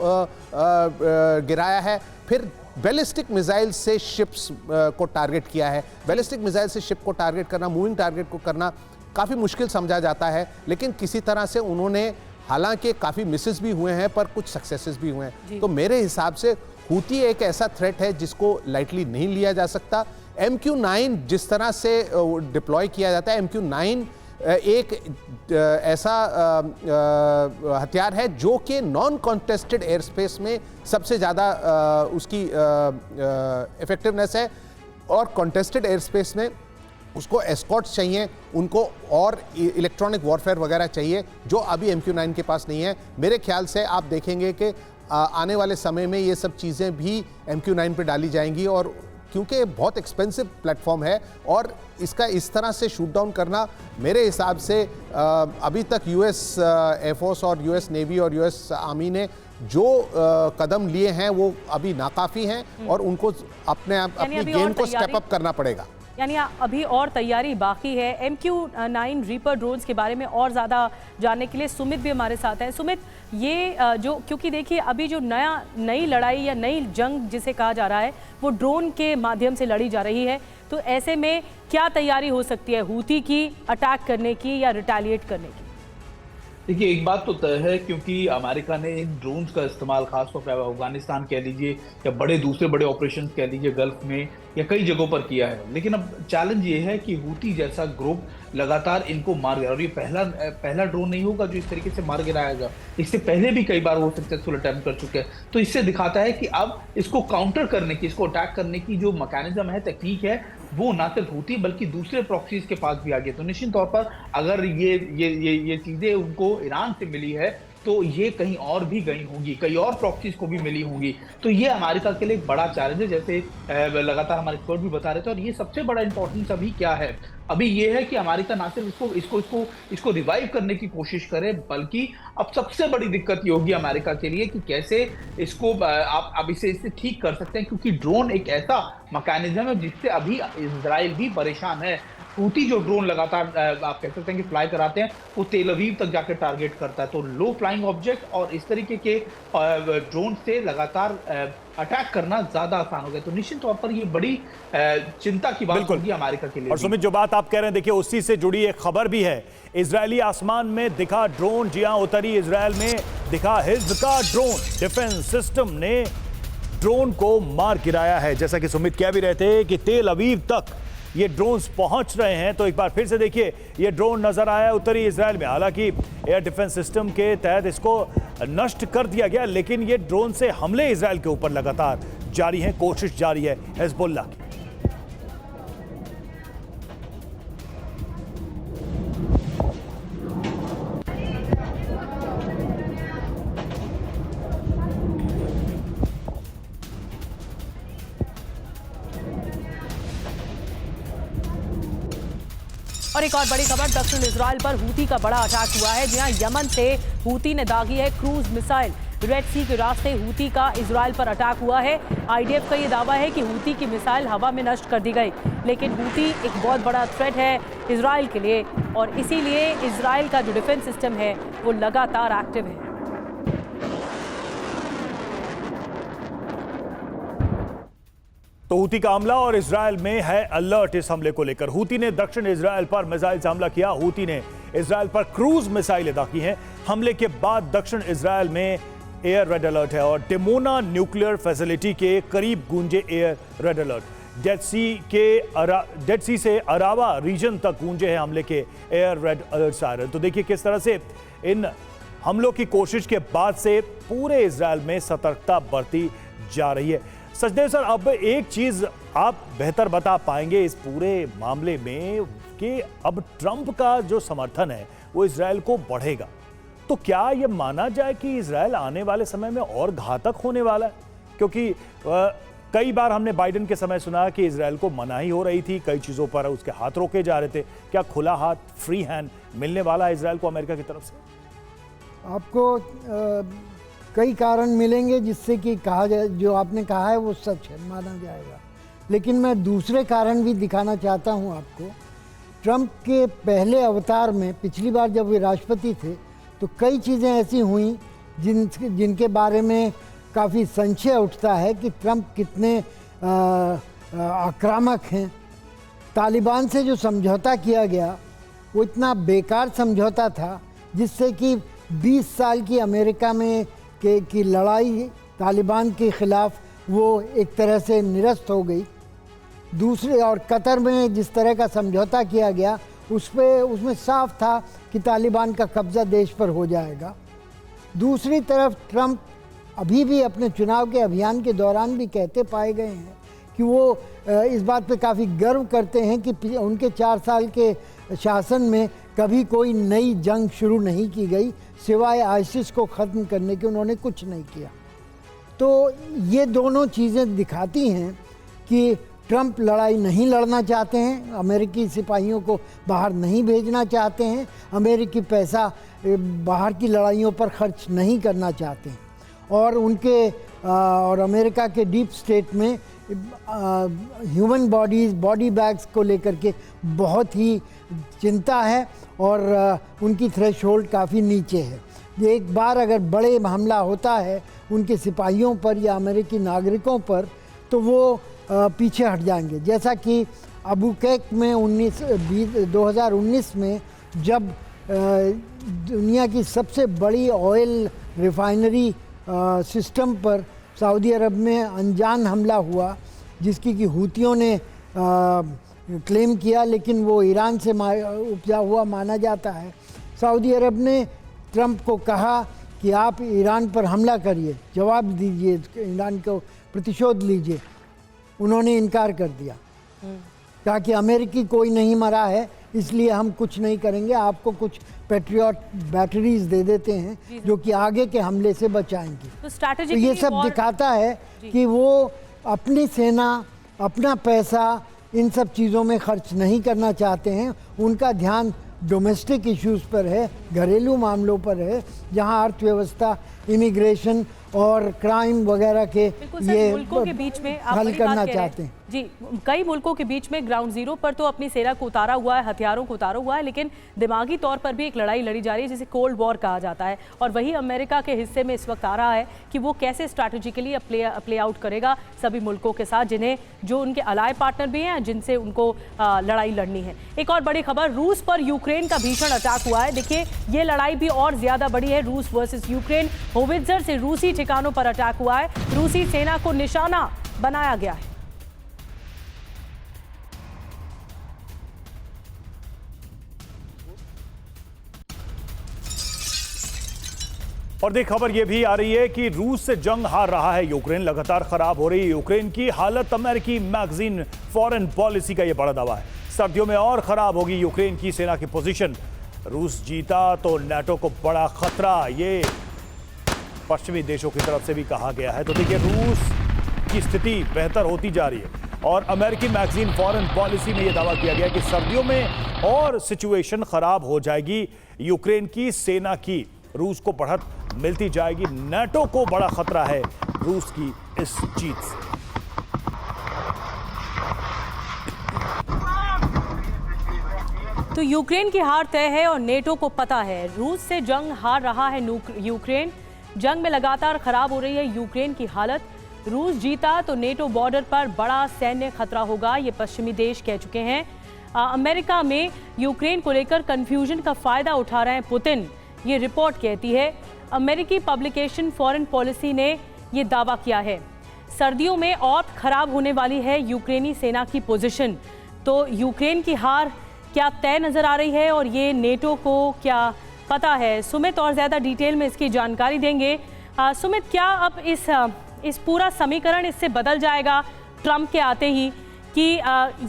गिराया है, फिर बैलिस्टिक मिसाइल से शिप्स को टारगेट किया है। बैलिस्टिक मिसाइल से शिप को टारगेट करना, मूविंग टारगेट को करना काफ़ी मुश्किल समझा जाता है, लेकिन किसी तरह से उन्होंने, हालांकि काफ़ी मिसेस भी हुए हैं पर कुछ सक्सेसेस भी हुए हैं। तो मेरे हिसाब से हूती एक ऐसा थ्रेट है जिसको लाइटली नहीं लिया जा सकता। MQ-9 जिस तरह से डिप्लॉय किया जाता है, MQ-9 एक ऐसा हथियार है जो कि नॉन कॉन्टेस्टेड एयर स्पेस में सबसे ज़्यादा उसकी इफेक्टिवनेस है, और कॉन्टेस्टेड एयर स्पेस में उसको एस्कॉर्ट्स चाहिए, उनको और इलेक्ट्रॉनिक वॉरफेयर वगैरह चाहिए, जो अभी MQ-9 के पास नहीं है। मेरे ख्याल से आप देखेंगे कि आने वाले समय में ये सब चीज़ें भी MQ-9 पे डाली जाएंगी, और क्योंकि बहुत एक्सपेंसिव प्लेटफॉर्म है और इसका इस तरह से शूट डाउन करना मेरे हिसाब से अभी तक US एयरफोर्स और US नेवी और US आर्मी ने जो कदम लिए हैं वो अभी नाकाफ़ी हैं, और उनको अपनी गेम को स्टेप अप करना पड़ेगा। यानी अभी और तैयारी बाकी है। MQ-9 रीपर ड्रोन्स के बारे में और ज़्यादा जानने के लिए सुमित भी हमारे साथ हैं। सुमित, ये जो, क्योंकि देखिए अभी जो नई लड़ाई या नई जंग जिसे कहा जा रहा है वो ड्रोन के माध्यम से लड़ी जा रही है, तो ऐसे में क्या तैयारी हो सकती है हूती की अटैक करने की या रिटेलिएट करने की? देखिए, एक बात तो तय है, क्योंकि अमेरिका ने इन ड्रोन्स का इस्तेमाल खासतौर पर अफगानिस्तान कह लीजिए या दूसरे बड़े ऑपरेशन कह लीजिए गल्फ में या कई जगहों पर किया है। लेकिन अब चैलेंज ये है कि हूती जैसा ग्रुप लगातार इनको मार गिरा, और ये पहला ड्रोन नहीं होगा जो इस तरीके से मार गिराएगा। इससे पहले भी कई बार वो सक्सेसफुल अटेम्प्ट कर चुके हैं। तो इससे दिखाता है कि अब इसको काउंटर करने की, इसको अटैक करने की जो मैकेनिज्म है, टेक्निक है, वो ना सिर्फ हूती बल्कि दूसरे प्रॉक्सीज के पास भी आ गए। तो निश्चित तौर पर अगर ये चीजें उनको ईरान से मिली है तो ये कहीं और भी गई होंगी, कई और प्रॉक्सीज को भी मिली होंगी। तो ये अमेरिका के लिए एक बड़ा चैलेंज है, जैसे लगातार हमारे एक्सपर्ट भी बता रहे थे। और ये सबसे बड़ा इंपॉर्टेंस अभी क्या है, अभी ये है कि अमेरिका ना सिर्फ इसको रिवाइव करने की कोशिश करे, बल्कि अब सबसे बड़ी दिक्कत ये होगी अमेरिका के लिए कि कैसे इसको आप इसे ठीक कर सकते हैं, क्योंकि ड्रोन एक ऐसा मैकेनिज्म है जिससे अभी इजराइल भी परेशान है। हूती जो ड्रोन लगातार आप कह सकते हैं कि फ्लाई कराते हैं, वो तेल अवीव तक जाकर टारगेट करता है। तो लो फ्लाइंग ऑब्जेक्ट और इस तरीके के ड्रोन से लगातार अटैक करना ज्यादा आसान हो गया। तो निश्चित तौर पर ये बड़ी चिंता की बात होगी अमेरिका के लिए। और सुमित, जो बात आप कह रहे हैं, देखिए उसी से जुड़ी एक खबर भी है। इजरायली आसमान में दिखा ड्रोन, जी हां, उत्तरी इजरायल में दिखा हिज्ब का ड्रोन। डिफेंस सिस्टम ने ड्रोन को मार गिराया है। जैसा कि सुमित कह भी रहे थे कि तेल अवीव तक ये ड्रोन्स पहुंच रहे हैं। तो एक बार फिर से देखिए, ये ड्रोन नजर आया है उत्तरी इजरायल में। हालांकि एयर डिफेंस सिस्टम के तहत इसको नष्ट कर दिया गया, लेकिन ये ड्रोन से हमले इजरायल के ऊपर लगातार जारी हैं, कोशिश जारी है हिजबुल्लाह की। और एक और बड़ी खबर, दक्षिण इजराइल पर हूती का बड़ा अटैक हुआ है। जहां यमन से हूती ने दागी है क्रूज मिसाइल। रेड सी के रास्ते हूती का इजराइल पर अटैक हुआ है। आईडीएफ का ये दावा है कि हूती की मिसाइल हवा में नष्ट कर दी गई, लेकिन हूती एक बहुत बड़ा थ्रेट है इजराइल के लिए और इसीलिए इजराइल का जो डिफेंस सिस्टम है वो लगातार एक्टिव है। तो हूती का हमला और इजराइल में है अलर्ट इस हमले को लेकर। हूती ने दक्षिण इजराइल पर मिसाइल से हमला किया। हूती ने इजराइल पर क्रूज मिसाइल अदा की हैं। हमले के बाद दक्षिण इजराइल में एयर रेड अलर्ट है और डिमोना न्यूक्लियर फैसिलिटी के करीब गूंजे एयर रेड अलर्ट। डेड सी से अरावा रीजन तक गूंजे हैं हमले के एयर रेड अलर्ट सायरन। तो देखिए किस तरह से इन हमलों की कोशिश के बाद से पूरे इजराइल में सतर्कता बरती जा रही है। सचदेव सर, अब एक चीज आप बेहतर बता पाएंगे इस पूरे मामले में कि अब ट्रंप का जो समर्थन है वो इजराइल को बढ़ेगा, तो क्या यह माना जाए कि इजराइल आने वाले समय में और घातक होने वाला है? क्योंकि कई बार हमने बाइडेन के समय सुना कि इजराइल को मनाही हो रही थी, कई चीजों पर उसके हाथ रोके जा रहे थे। क्या खुला हाथ, फ्री हैंड मिलने वाला है इजराइल को अमेरिका की तरफ से? आपको कई कारण मिलेंगे जिससे कि कहा जाए, जो आपने कहा है वो सच है, माना जाएगा। लेकिन मैं दूसरे कारण भी दिखाना चाहता हूं आपको। ट्रंप के पहले अवतार में पिछली बार जब वे राष्ट्रपति थे तो कई चीज़ें ऐसी हुई जिनके बारे में काफ़ी संशय उठता है कि ट्रंप कितने आक्रामक हैं। तालिबान से जो समझौता किया गया वो इतना बेकार समझौता था जिससे कि 20 साल की अमेरिका में की लड़ाई तालिबान के ख़िलाफ़ वो एक तरह से निरस्त हो गई। दूसरे और कतर में जिस तरह का समझौता किया गया उसमें साफ था कि तालिबान का कब्ज़ा देश पर हो जाएगा। दूसरी तरफ ट्रंप अभी भी अपने चुनाव के अभियान के दौरान भी कहते पाए गए हैं कि वो इस बात पे काफ़ी गर्व करते हैं कि उनके 4 साल के शासन में कभी कोई नई जंग शुरू नहीं की गई, सिवाय आईसिस को ख़त्म करने के उन्होंने कुछ नहीं किया। तो ये दोनों चीज़ें दिखाती हैं कि ट्रंप लड़ाई नहीं लड़ना चाहते हैं, अमेरिकी सिपाहियों को बाहर नहीं भेजना चाहते हैं, अमेरिकी पैसा बाहर की लड़ाइयों पर खर्च नहीं करना चाहते हैं और और अमेरिका के डीप स्टेट में ह्यूमन बॉडी बैग्स को लेकर के बहुत ही चिंता है और उनकी थ्रेशोल्ड काफ़ी नीचे है। एक बार अगर बड़े हमला होता है उनके सिपाहियों पर या अमेरिकी नागरिकों पर तो वो पीछे हट जाएंगे। जैसा कि अबुकैक में 2019 में जब दुनिया की सबसे बड़ी ऑयल रिफाइनरी सिस्टम पर सऊदी अरब में अनजान हमला हुआ जिसकी कि हूतियों ने क्लेम किया, लेकिन वो ईरान से उपजा हुआ माना जाता है। सऊदी अरब ने ट्रंप को कहा कि आप ईरान पर हमला करिए, जवाब दीजिए, ईरान को प्रतिशोध लीजिए। उन्होंने इनकार कर दिया, कहा कि अमेरिकी कोई नहीं मरा है इसलिए हम कुछ नहीं करेंगे, आपको कुछ पैट्रियट बैटरीज दे देते हैं जो कि आगे के हमले से बचाएंगी। तो ये सब दिखाता है कि वो अपनी सेना, अपना पैसा इन सब चीज़ों में खर्च नहीं करना चाहते हैं। उनका ध्यान डोमेस्टिक इश्यूज़ पर है, घरेलू मामलों पर है, जहां अर्थव्यवस्था, इमिग्रेशन और क्राइम वगैरह के ये मुल्कों के बीच में हल करना चाहते हैं। जी, कई मुल्कों के बीच में ग्राउंड जीरो पर तो अपनी सेना को उतारा हुआ है, हथियारों को उतारा हुआ है, लेकिन दिमागी तौर पर भी एक लड़ाई लड़ी जा रही है जिसे कोल्ड वॉर कहा जाता है। और वही अमेरिका के हिस्से में इस वक्त आ रहा है कि वो कैसे स्ट्रैटेजिकली प्ले आउट करेगा सभी मुल्कों के साथ जो उनके अलाय पार्टनर भी हैं, जिनसे उनको लड़ाई लड़नी है। एक और बड़ी खबर, रूस पर यूक्रेन का भीषण अटैक हुआ है। देखिए, ये लड़ाई भी और ज्यादा बड़ी है। रूस वर्सेस यूक्रेन, होवित्जर से रूसी ठिकानों पर अटैक हुआ है, रूसी सेना को निशाना बनाया गया है। और देख, खबर यह भी आ रही है कि रूस से जंग हार रहा है यूक्रेन, लगातार खराब हो रही है यूक्रेन की हालत। अमेरिकी मैगजीन फॉरेन पॉलिसी का यह बड़ा दावा है, सर्दियों में और खराब होगी यूक्रेन की सेना की पोजीशन। रूस जीता तो नाटो को बड़ा खतरा, ये पश्चिमी देशों की तरफ से भी कहा गया है। तो देखिए, रूस की स्थिति बेहतर होती जा रही है और अमेरिकी मैगजीन फॉरेन पॉलिसी में यह दावा किया गया कि सर्दियों में और सिचुएशन खराब हो जाएगी यूक्रेन की सेना की। रूस को बढ़त मिलती जाएगी। नाटो को बड़ा खतरा है रूस की इस जीत से। तो यूक्रेन की हार तय है और नेटो को पता है रूस से जंग हार रहा है यूक्रेन। जंग में लगातार खराब हो रही है यूक्रेन की हालत। रूस जीता तो नेटो बॉर्डर पर बड़ा सैन्य खतरा होगा, ये पश्चिमी देश कह चुके हैं। अमेरिका में यूक्रेन को लेकर कंफ्यूजन का फायदा उठा रहे हैं पुतिन, ये रिपोर्ट कहती है। अमेरिकी पब्लिकेशन फॉरेन पॉलिसी ने ये दावा किया है। सर्दियों में और खराब होने वाली है यूक्रेनी सेना की पोजीशन। तो यूक्रेन की हार क्या तय नजर आ रही है और ये नेटो को क्या पता है? सुमित और ज़्यादा डिटेल में इसकी जानकारी देंगे। सुमित, क्या अब इस पूरा समीकरण इससे बदल जाएगा ट्रंप के आते ही कि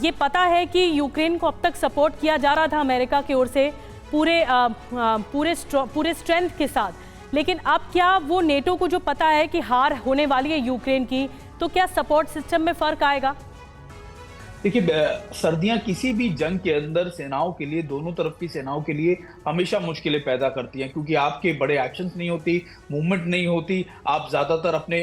ये पता है कि यूक्रेन को अब तक सपोर्ट किया जा रहा था अमेरिका की ओर से पूरे स्ट्रेंथ के साथ, लेकिन अब क्या वो नेटो को जो पता है कि हार होने वाली है यूक्रेन की, तो क्या सपोर्ट सिस्टम में फर्क आएगा? देखिए, सर्दियां किसी भी जंग के अंदर सेनाओं के लिए, दोनों तरफ की सेनाओं के लिए हमेशा मुश्किलें पैदा करती हैं, क्योंकि आपके बड़े एक्शंस नहीं होती, मूवमेंट नहीं होती, आप ज्यादातर अपने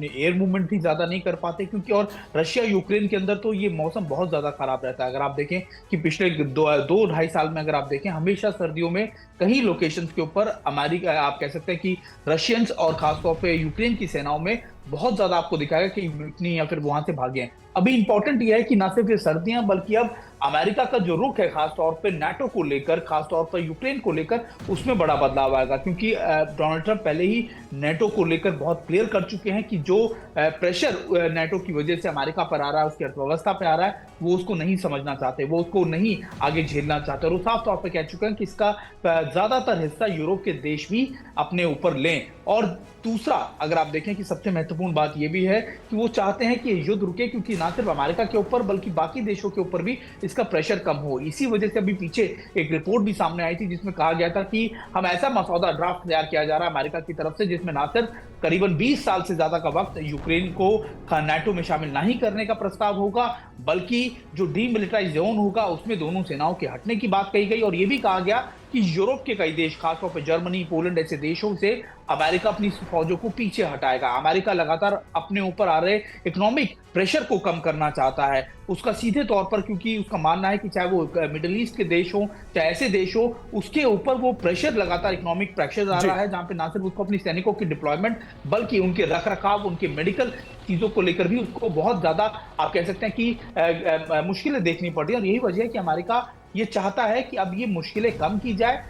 एयर मूवमेंट भी ज्यादा नहीं कर पाते, क्योंकि और रशिया यूक्रेन के अंदर तो ये मौसम बहुत ज्यादा खराब रहता है। अगर आप देखें कि पिछले 2-2.5 साल में अगर आप देखें, हमेशा सर्दियों में कई लोकेशंस के ऊपर अमेरिका, आप कह सकते हैं कि रशियंस और खासतौर पे यूक्रेन की सेनाओं में बहुत ज्यादा आपको दिखाएगा कि म्यूटनी या फिर वहां से भागे हैं। अभी इंपॉर्टेंट यह है कि ना सिर्फ ये सर्दियां, बल्कि अब अमेरिका का जो रुख है खासतौर पे नाटो को लेकर, खासतौर पर यूक्रेन को लेकर, उसमें बड़ा बदलाव आएगा, क्योंकि डोनाल्ड ट्रंप पहले ही नाटो को लेकर बहुत क्लियर कर चुके हैं कि जो प्रेशर नाटो की वजह से अमेरिका पर आ रहा है, उसकी अर्थव्यवस्था पर आ रहा है, वो उसको नहीं समझना चाहते, वो उसको नहीं आगे झेलना चाहते, और वो साफ तौर पर कह चुके हैं कि इसका ज्यादातर हिस्सा यूरोप के देश भी अपने ऊपर लें। और दूसरा, अगर आप देखें कि सबसे महत्वपूर्ण बात यह भी है कि वो चाहते हैं कि ये युद्ध रुके, क्योंकि ना सिर्फ अमेरिका के ऊपर बल्कि बाकी देशों के ऊपर भी इसका प्रेशर कम हो। इसी वजह से अभी पीछे एक रिपोर्ट भी सामने आई थी जिसमें कहा गया था कि हम ऐसा मसौदा ड्राफ्ट तैयार किया जा रहा है अमेरिका की तरफ से, जिसमें ना सिर्फ करीबन 20 साल से ज्यादा का वक्त यूक्रेन को नाटो में शामिल नहीं करने का प्रस्ताव होगा, बल्कि जो डीमिलिटाराइज जोन होगा उसमें दोनों सेनाओं के हटने की बात कही गई। और यह भी कहा गया कि यूरोप के कई देश, खासतौर पर जर्मनी, पोलैंड ऐसे देशों से अमेरिका अपनी फौजों को पीछे हटाएगा। अमेरिका लगातार अपने ऊपर आ रहे इकोनॉमिक प्रेशर को कम करना चाहता है, उसका सीधे तौर पर, क्योंकि उसका मानना है कि चाहे वो मिडिल ईस्ट के देश हो, चाहे ऐसे देश हो, उसके ऊपर वो प्रेशर लगातार इकोनॉमिक प्रेशर आ रहा है, जहां पे ना सिर्फ उसको अपनी सैनिकों की डिप्लॉयमेंट, बल्कि उनके रखरखाव, उनके मेडिकल चीजों को लेकर भी उसको बहुत ज्यादा, आप कह सकते हैं कि मुश्किलें देखनी पड़ रही है। और यही वजह है कि अमेरिका ये चाहता है कि अब ये मुश्किलें कम की जाए,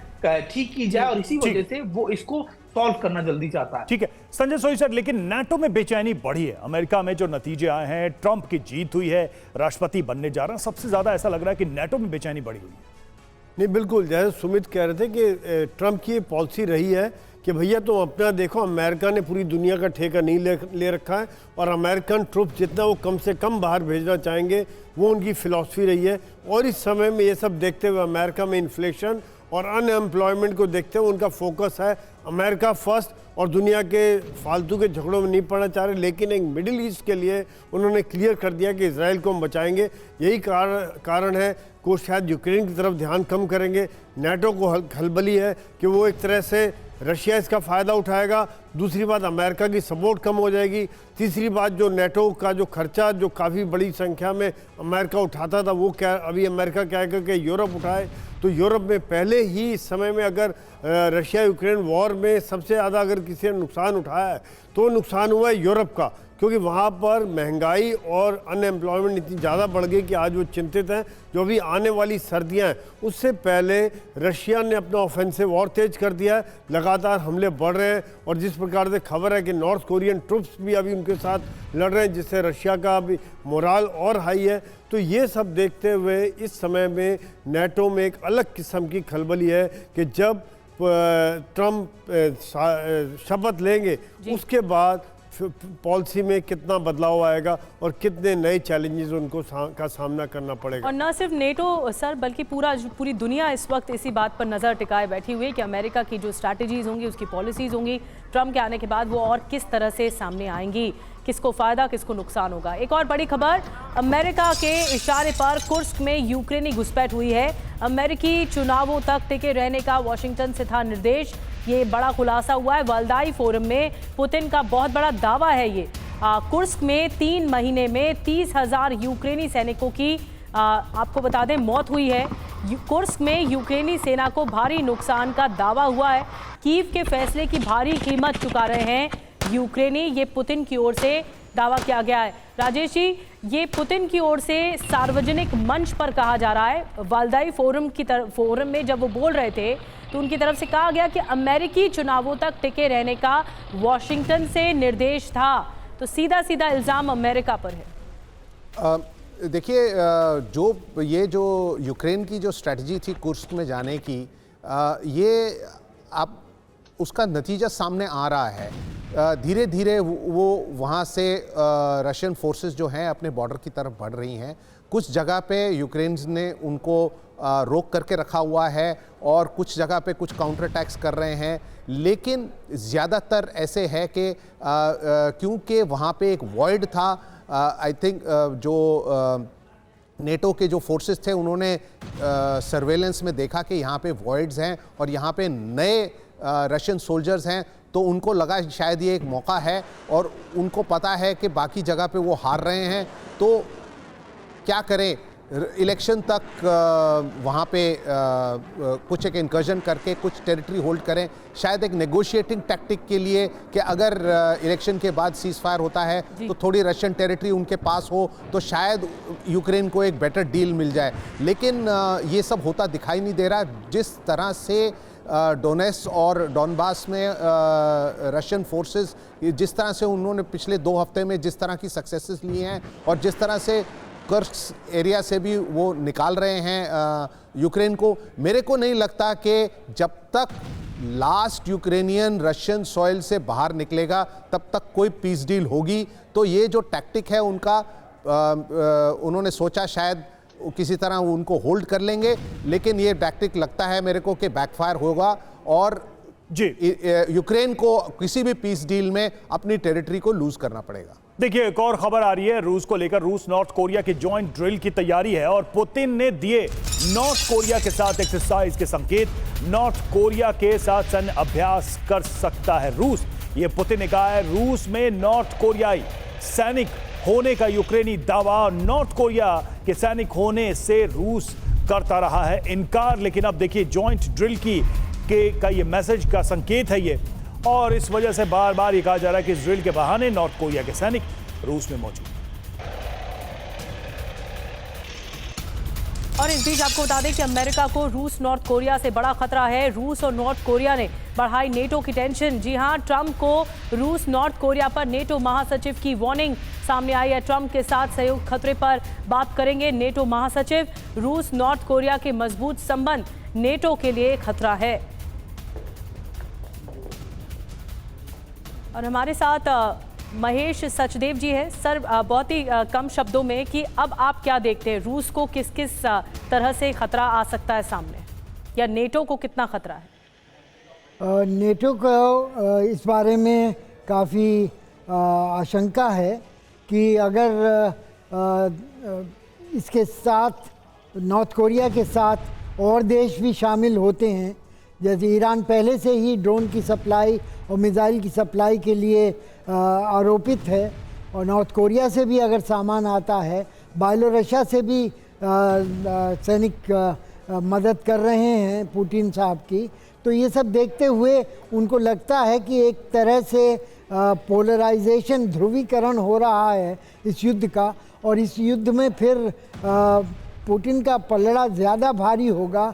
ठीक की जाए, और इसी वजह से वो इसको सॉल्व करना जल्दी चाहता है। ठीक है संजय सोई सर, लेकिन नाटो में बेचैनी बढ़ी है। अमेरिका में जो नतीजे आए हैं, ट्रंप की जीत हुई है, राष्ट्रपति बनने जा रहे हैं, सबसे ज्यादा ऐसा लग रहा है कि नाटो में बेचैनी बढ़ी हुई है। नहीं, बिल्कुल, जैसे सुमित कह रहे थे कि ट्रंप की पॉलिसी रही है कि भैया तुम अपना देखो, अमेरिका ने पूरी दुनिया का ठेका नहीं ले रखा है, और अमेरिकन ट्रुप जितना वो कम से कम बाहर भेजना चाहेंगे, वो उनकी फिलॉसफी रही है। और इस समय में ये सब देखते हुए, अमेरिका में इन्फ्लेशन और अनएम्प्लॉयमेंट को देखते हुए उनका फोकस है अमेरिका फर्स्ट, और दुनिया के फालतू के झगड़ों में नहीं पड़ना चाह रहे। लेकिन एक मिडिल ईस्ट के लिए उन्होंने क्लियर कर दिया कि इजराइल को हम बचाएंगे। यही कारण है कि शायद यूक्रेन की तरफ ध्यान कम करेंगे। नाटो को खलबली है कि वो एक तरह से रशिया इसका फ़ायदा उठाएगा। दूसरी बात, अमेरिका की सपोर्ट कम हो जाएगी। तीसरी बात, जो नाटो का जो खर्चा जो काफ़ी बड़ी संख्या में अमेरिका उठाता था, वो क्या अभी अमेरिका क्या है कि यूरोप उठाए। तो यूरोप में पहले ही इस समय में अगर रशिया यूक्रेन वॉर में सबसे ज़्यादा अगर किसी ने नुकसान उठाया है तो नुकसान हुआ है यूरोप का, क्योंकि वहाँ पर महंगाई और अनएम्प्लॉयमेंट इतनी ज़्यादा बढ़ गई कि आज वो चिंतित हैं। जो भी आने वाली सर्दियाँ हैं, उससे पहले रशिया ने अपना ऑफेंसिव और तेज कर दिया है, लगातार हमले बढ़ रहे हैं। और जिस प्रकार से खबर है कि नॉर्थ कोरियन ट्रुप्स भी अभी उनके साथ लड़ रहे हैं, जिससे रशिया का भी मोराल और हाई है। तो ये सब देखते हुए इस समय में नाटो में एक अलग किस्म की खलबली है कि जब ट्रंप शपथ लेंगे, उसके बाद पॉलिसी में कितना बदलाव आएगा और कितने नए चैलेंजेस उनको का सामना करना पड़ेगा। और न सिर्फ नेटो सर, बल्कि पूरी दुनिया इस वक्त इसी बात पर नज़र टिकाए बैठी हुई है कि अमेरिका की जो स्ट्रैटेजीज होंगी, उसकी पॉलिसीज़ होंगी, ट्रंप के आने के बाद वो और किस तरह से सामने आएंगी। किसको फायदा किसको नुकसान होगा। एक और बड़ी खबर, अमेरिका के इशारे पर कुर्स्क में यूक्रेनी घुसपैठ हुई है। अमेरिकी चुनावों तक टिके रहने का वॉशिंगटन से था निर्देश। ये बड़ा खुलासा हुआ है वालदाई फोरम में। पुतिन का बहुत बड़ा दावा है ये। कुर्स्क में 3 महीने में 30,000 यूक्रेनी सैनिकों की आपको बता दें मौत हुई है। कुर्स्क में यूक्रेनी सेना को भारी नुकसान का दावा हुआ है। कीव के फैसले की भारी कीमत चुका रहे हैं यूक्रेनी, ये पुतिन की ओर से दावा किया गया है। राजेश जी, ये पुतिन की ओर से सार्वजनिक मंच पर कहा जा रहा है। वालदाई फोरम में जब वो बोल रहे थे तो उनकी तरफ से कहा गया कि अमेरिकी चुनावों तक टिके रहने का वॉशिंगटन से निर्देश था। तो सीधा सीधा इल्ज़ाम अमेरिका पर है। देखिए, जो यूक्रेन की जो स्ट्रेटजी थी कुर्स्क में जाने की, ये अब उसका नतीजा सामने आ रहा है। धीरे धीरे वो वहाँ से रशियन फोर्सेस जो हैं अपने बॉर्डर की तरफ बढ़ रही हैं। कुछ जगह पे यूक्रेन ने उनको रोक करके रखा हुआ है और कुछ जगह पे कुछ काउंटर अटैक्स कर रहे हैं, लेकिन ज़्यादातर ऐसे है कि क्योंकि वहाँ पे एक वॉइड था, आई थिंक जो नेटो के जो फोर्सेस थे उन्होंने सर्वेलेंस में देखा कि यहाँ पे वॉइड्स हैं और यहाँ पे नए रशियन सोल्जर्स हैं, तो उनको लगा शायद ये एक मौका है और उनको पता है कि बाकी जगह पे वो हार रहे हैं, तो क्या करें, इलेक्शन तक वहाँ पे कुछ एक इनकर्जन करके कुछ टेरिटरी होल्ड करें, शायद एक नेगोशिएटिंग टैक्टिक के लिए कि अगर इलेक्शन के बाद सीज फायर होता है तो थोड़ी रशियन टेरिटरी उनके पास हो तो शायद यूक्रेन को एक बेटर डील मिल जाए। लेकिन ये सब होता दिखाई नहीं दे रहा। जिस तरह से डोनेट्स्क और डॉनबास में रशियन फोर्सेस जिस तरह से उन्होंने पिछले 2 हफ्ते में जिस तरह की सक्सेसेस लिए हैं और जिस तरह से कुर्स्क एरिया से भी वो निकाल रहे हैं यूक्रेन को, मेरे को नहीं लगता कि जब तक लास्ट यूक्रेनियन रशियन सॉइल से बाहर निकलेगा तब तक कोई पीस डील होगी। तो ये जो टैक्टिक है उनका, उन्होंने सोचा शायद किसी तरह उनको होल्ड कर लेंगे, लेकिन ये टैक्टिक लगता है मेरे को कि बैकफायर होगा और जी यूक्रेन को किसी भी पीस डील में अपनी टेरिटरी को लूज करना पड़ेगा। देखिए, एक और खबर आ रही है रूस को लेकर। रूस नॉर्थ कोरिया की जॉइंट ड्रिल की तैयारी है और पुतिन ने दिए नॉर्थ कोरिया के साथ एक्सरसाइज के संकेत। नॉर्थ कोरिया के साथ सैन्य अभ्यास कर सकता है रूस, ये पुतिन ने कहा है। रूस में नॉर्थ कोरियाई सैनिक होने का यूक्रेनी दावा, नॉर्थ कोरिया के सैनिक होने से रूस करता रहा है इनकार। लेकिन अब देखिए, जॉइंट ड्रिल का ये मैसेज का संकेत है ये, और इस वजह से बार बार ये कहा जा रहा है कि इस ड्रिल के बहाने नॉर्थ कोरिया के सैनिक रूस में मौजूद। और इस बीच आपको बता दें कि अमेरिका को रूस नॉर्थ कोरिया से बड़ा खतरा है। रूस और नॉर्थ कोरिया ने बढ़ाई नेटो की टेंशन। जी हां, ट्रंप को रूस नॉर्थ कोरिया पर नेटो महासचिव की वार्निंग सामने आई है। ट्रंप के साथ सहयोग खतरे पर बात करेंगे नेटो महासचिव। रूस नॉर्थ कोरिया के मजबूत संबंध नेटो के लिए खतरा है। और हमारे साथ महेश सचदेव जी हैं। सर, बहुत ही कम शब्दों में कि अब आप क्या देखते हैं, रूस को किस किस तरह से खतरा आ सकता है सामने, या नेटो को कितना खतरा है? नेटो को इस बारे में काफ़ी आशंका है कि अगर इसके साथ नॉर्थ कोरिया के साथ और देश भी शामिल होते हैं, जैसे ईरान पहले से ही ड्रोन की सप्लाई और मिसाइल की सप्लाई के लिए आरोपित है, और नॉर्थ कोरिया से भी अगर सामान आता है, बेलारूस से भी सैनिक मदद कर रहे हैं पुतिन साहब की, तो ये सब देखते हुए उनको लगता है कि एक तरह से पोलराइजेशन, ध्रुवीकरण हो रहा है इस युद्ध का, और इस युद्ध में फिर पुतिन का पलड़ा ज़्यादा भारी होगा